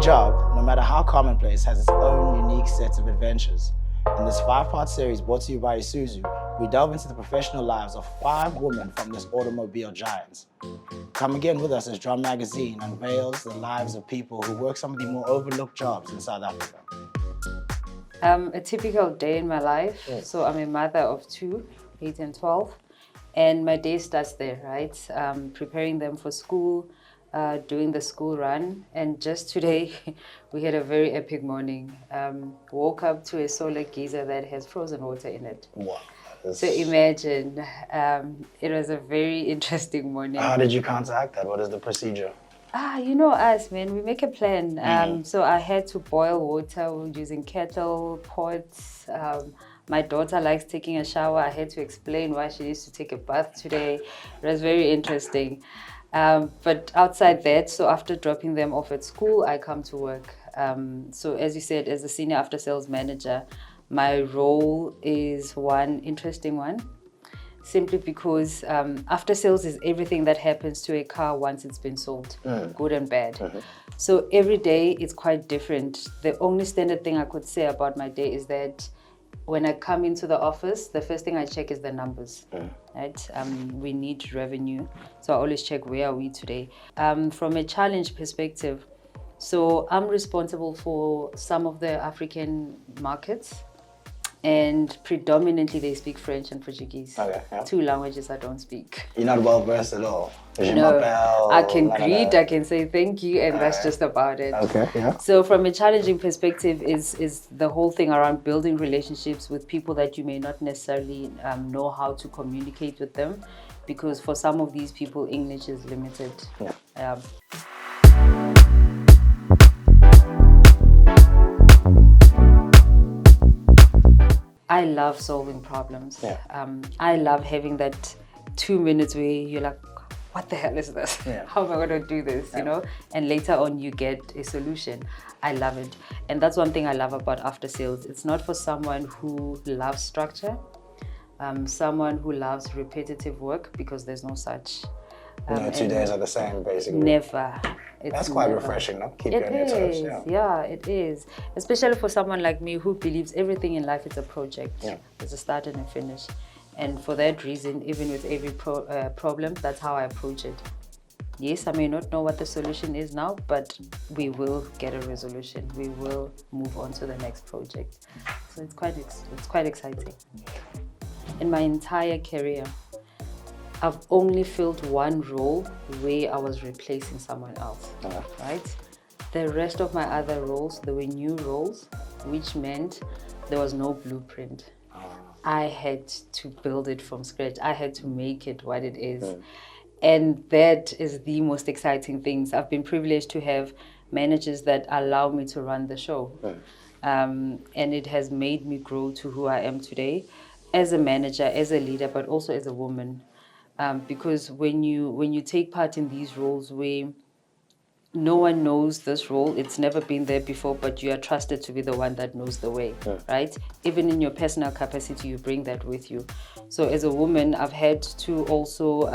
job, no matter how commonplace, has its own unique set of adventures. In this 5-part series brought to you by Isuzu, we delve into the professional lives of 5 women from this automobile giants. Come again with us as Drum Magazine unveils the lives of people who work some of the more overlooked jobs in South Africa. A typical day in my life. So I'm a mother of 2, 8 and 12. And my day starts there, right? Preparing them for school, doing the school run. And just today, we had a very epic morning. Woke up to a solar geyser that has frozen water in it. Wow. So imagine, it was a very interesting morning. How did you contact that? What is the procedure? You know us, man, we make a plan. So I had to boil water using kettle, pots. My daughter likes taking a shower. I had to explain why she needs to take a bath today. It was very interesting. But outside that, so after dropping them off at school, I come to work. So as you said, as a senior after-sales manager, my role is one interesting one. Simply because after-sales is everything that happens to a car once it's been sold, good and bad. So every day it's quite different. The only standard thing I could say about my day is that when I come into the office, the first thing I check is the numbers, right? We need revenue, so I always check where are we today. From a challenge perspective, so I'm responsible for some of the African markets, and predominantly they speak French and Portuguese. Okay, yeah. 2 languages I don't speak. You're not well versed at all? No, I can greet, I can say thank you, and that's just about it. Okay, yeah. So from a challenging perspective is the whole thing around building relationships with people that you may not necessarily know how to communicate with them, because for some of these people, English is limited. Yeah. I love solving problems. Yeah. I love having that 2 minutes where you're like, what the hell is this? Yeah. How am I going to do this? You know? And later on you get a solution. I love it. And that's one thing I love about after sales. It's not for someone who loves structure, someone who loves repetitive work, because there's no such. No 2 days are the same, basically. Never. That's quite refreshing, no? Keep you on your toes. Yeah, it is. Especially for someone like me who believes everything in life is a project. Yeah. There's a start and a finish. And for that reason, even with every problem, that's how I approach it. Yes, I may not know what the solution is now, but we will get a resolution. We will move on to the next project. So it's quite exciting. In my entire career, I've only filled one role where I was replacing someone else, right? The rest of my other roles, there were new roles, which meant there was no blueprint. I had to build it from scratch. I had to make it what it is. And that is the most exciting things. I've been privileged to have managers that allow me to run the show. And it has made me grow to who I am today as a manager, as a leader, but also as a woman. Because when you take part in these roles where no one knows this role, it's never been there before, but you are trusted to be the one that knows the way, right? Even in your personal capacity, you bring that with you. So as a woman, I've had to also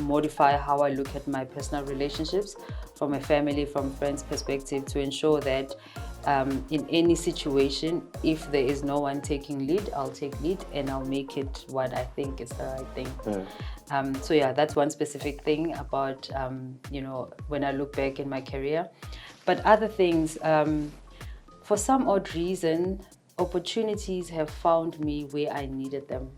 modify how I look at my personal relationships from a family, from friends perspective, to ensure that in any situation, if there is no one taking lead, I'll take lead and I'll make it what I think is the right thing. So yeah, that's one specific thing about, when I look back in my career. But other things, for some odd reason, opportunities have found me where I needed them.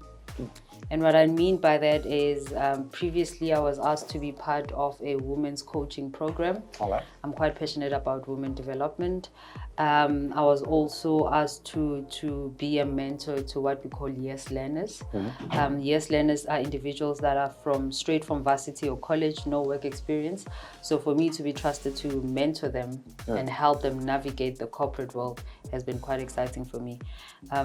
And what I mean by that is previously I was asked to be part of a women's coaching program. I'm quite passionate about women development. I was also asked to be a mentor to what we call yes learners. Yes learners are individuals that are straight from varsity or college, no work experience. So for me to be trusted to mentor them and help them navigate the corporate world has been quite exciting for me.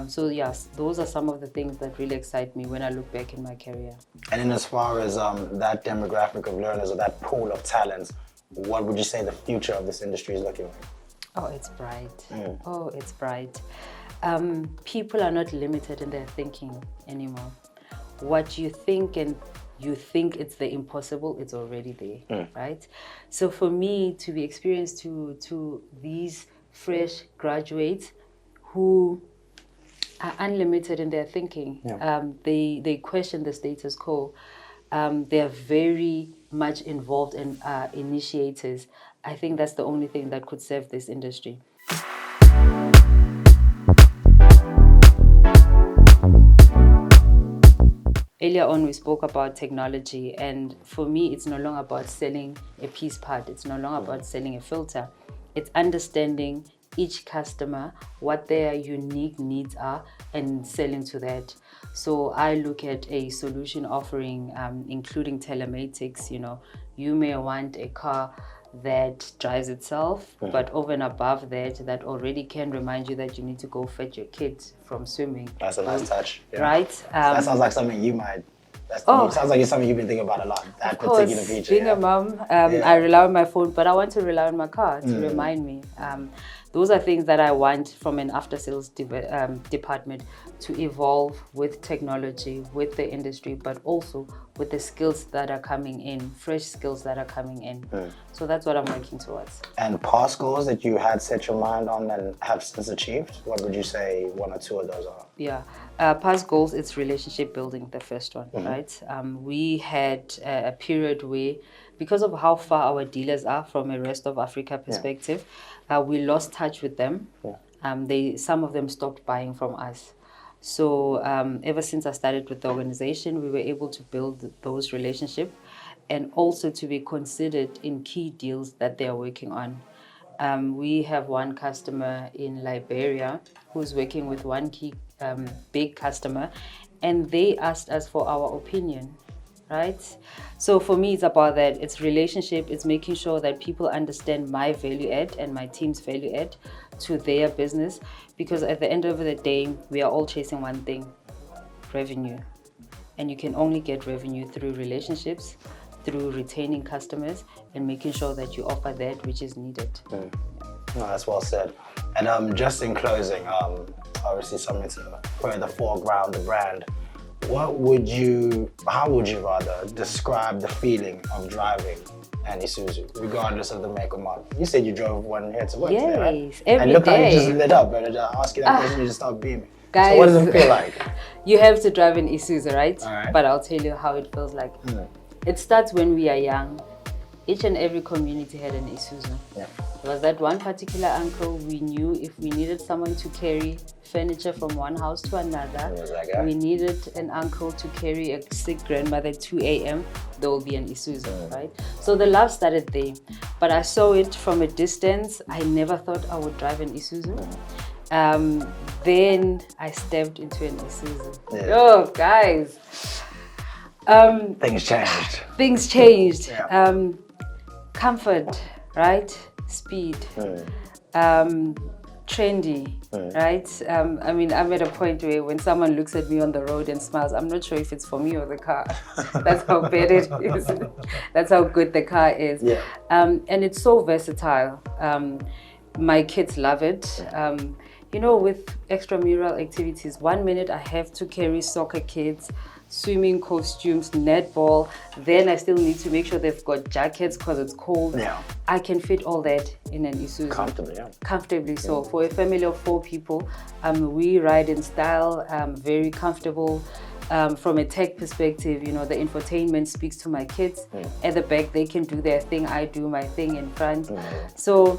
So yes, those are some of the things that really excite me when I look back in my career. And in as far as that demographic of learners or that pool of talents, what would you say the future of this industry is looking like? Oh, it's bright. Oh, it's bright. People are not limited in their thinking anymore. What you think and you think it's the impossible, it's already there, right? So for me to be experienced to these fresh graduates who are unlimited in their thinking, they question the status quo. They're very much involved and initiators. I think that's the only thing that could save this industry. Earlier on, we spoke about technology, and for me, it's no longer about selling a piece part. It's no longer about selling a filter. It's understanding each customer, what their unique needs are, and selling to that. So I look at a solution offering, including telematics. You may want a car that drives itself, but over and above that, that already can remind you that you need to go fetch your kids from swimming. That's a nice touch. Yeah. Right? That sounds like something you might. Sounds like it's something you've been thinking about a lot. That particular feature. Being a mom, I rely on my phone, but I want to rely on my car to remind me. Those are things that I want from an after-sales department to evolve with technology, with the industry, but also with the skills that are coming in, fresh skills that are coming in. So that's what I'm working towards. And past goals that you had set your mind on and have since achieved, what would you say one or two of those are? Yeah, past goals, it's relationship building, the first one, right? We had a period where, because of how far our dealers are from a rest of Africa perspective, we lost touch with them. Some of them stopped buying from us. So ever since I started with the organization, we were able to build those relationships and also to be considered in key deals that they are working on. We have one customer in Liberia who's working with one key big customer, and they asked us for our opinion, right? So for me, it's about that. It's relationship. It's making sure that people understand my value add and my team's value add to their business, because at the end of the day, we are all chasing one thing: revenue. And you can only get revenue through relationships, through retaining customers, and making sure that you offer that which is needed. No, that's well said. And just in closing, obviously something to further foreground the brand. How would you describe the feeling of driving an Isuzu, regardless of the make or model? You said you drove one here to work today, right? Yes, every and look day. how you just lit up, and I ask you that question, you just start beaming. Guys, so what does it feel like? You have to drive an Isuzu, right? All right. But I'll tell you how it feels like. It starts when we are young. Each and every community had an Isuzu. There was that one particular uncle we knew if we needed someone to carry furniture from one house to another, we needed an uncle to carry a sick grandmother at 2 a.m., there will be an Isuzu, right? So the love started there. But I saw it from a distance. I never thought I would drive an Isuzu. Then I stepped into an Isuzu. Oh, guys. Things changed. Things changed. Comfort, right? Speed. Trendy, right? I mean, I'm at a point where when someone looks at me on the road and smiles, I'm not sure if it's for me or the car. That's how bad it is. That's how good the car is. And it's so versatile. My kids love it. With extramural activities, 1 minute I have to carry soccer kids, swimming costumes, netball. Then I still need to make sure they've got jackets because it's cold. I can fit all that in an Isuzu. Comfortably. So for a family of 4 people, we ride in style, very comfortable. From a tech perspective, the infotainment speaks to my kids. At the back, they can do their thing. I do my thing in front. So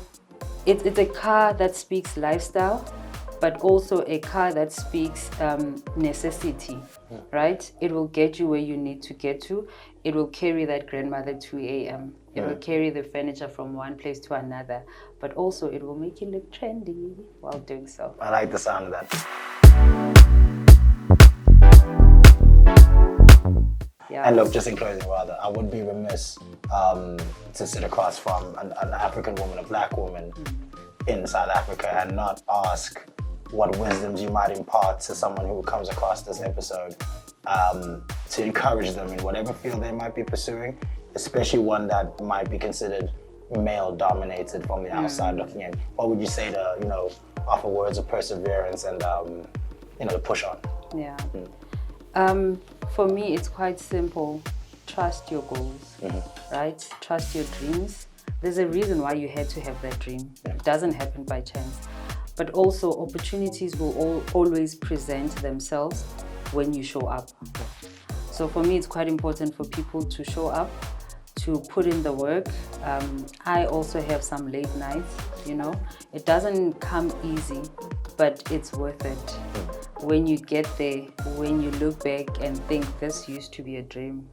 it's a car that speaks lifestyle, but also a car that speaks necessity, right? It will get you where you need to get to. It will carry that grandmother 2 a.m. It will carry the furniture from one place to another, but also it will make you look trendy while doing so. I like the sound of that. And look, just in closing, rather, I would be remiss to sit across from an African woman, a black woman in South Africa, and not ask what wisdoms you might impart to someone who comes across this episode to encourage them in whatever field they might be pursuing, especially one that might be considered male-dominated from the outside looking in. What would you say to, offer words of perseverance and, to push on? For me, it's quite simple. trust your goals, right? Trust your dreams. There's a reason why you had to have that dream. It doesn't happen by chance. But also, opportunities will always present themselves when you show up. So for me, it's quite important for people to show up, to put in the work. I also have some late nights, you know. It doesn't come easy, but it's worth it. When you get there, when you look back and think, this used to be a dream.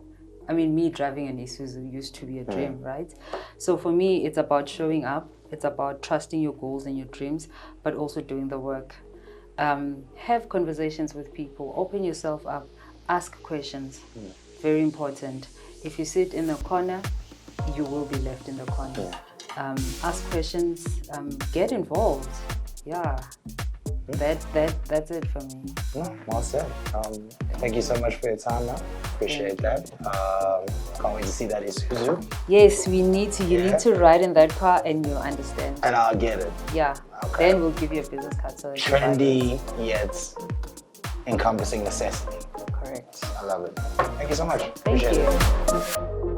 I mean, me driving an Isuzu used to be a dream, right? So for me, it's about showing up. It's about trusting your goals and your dreams, but also doing the work. Have conversations with people. Open yourself up. Ask questions. Very important. If you sit in the corner, you will be left in the corner. Ask questions. Get involved. Yeah. That's it for me. Well said. Thank you so much for your time, man. Appreciate that. Can't wait to see that Isuzu. Yes, we need to. You need to ride in that car and you'll understand. And I'll get it. Yeah. Okay. Then we'll give you a business card. So Trendy yet encompassing necessity. Correct. I love it. Thank you so much. Thank Appreciate you. it.